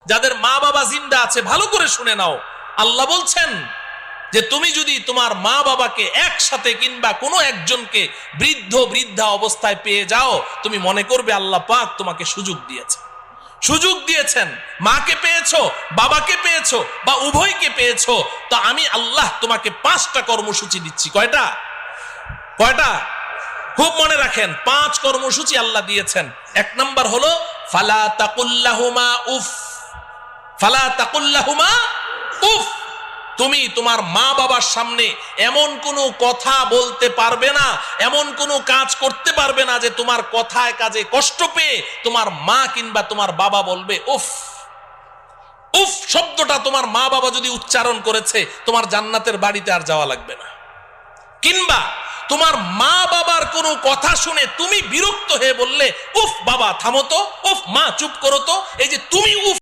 যাদের মা বাবা জিন্দা আছে ভালো করে শুনে নাও, আল্লাহ বলছেন যে তুমি যদি তোমার মা বাবাকে একসাথে কিংবা কোনো একজনকে বৃদ্ধা অবস্থায় পেয়ে যাও, তুমি মনে করবে আল্লাহ পাক তোমাকে সুযোগ দিয়েছেন। মাকে পেয়েছো, বাবাকে পেয়েছো, বা উভয়কে পেয়েছো, তো আমি আল্লাহ তোমাকে 5টা কর্মসূচি দিচ্ছি। কয়টা? খুব মনে রাখেন, 5 কর্মসূচি আল্লাহ দিয়েছেন। 1 নাম্বার হলো ফালা তাকুল্লাহুমা উফ। তুমি তোমার মা বাবার সামনে এমন কোনো কথা বলতে পারবে না, এমন কোনো কাজ করতে পারবে না যে তোমার কথায় কাজে কষ্ট পেয়ে তোমার মা কিংবা তোমার বাবা বলবে উফ। উফ শব্দটা তোমার মা বাবা যদি উচ্চারণ করেছে, তোমার জান্নাতের বাড়িতে আর যাওয়া লাগবে না। কিংবা তোমার মা বাবার কোনো কথা শুনে তুমি বিরক্ত হয়ে বললে উফ বাবা থামো তো, উফ মা চুপ করো তো, এই যে তুমি উফ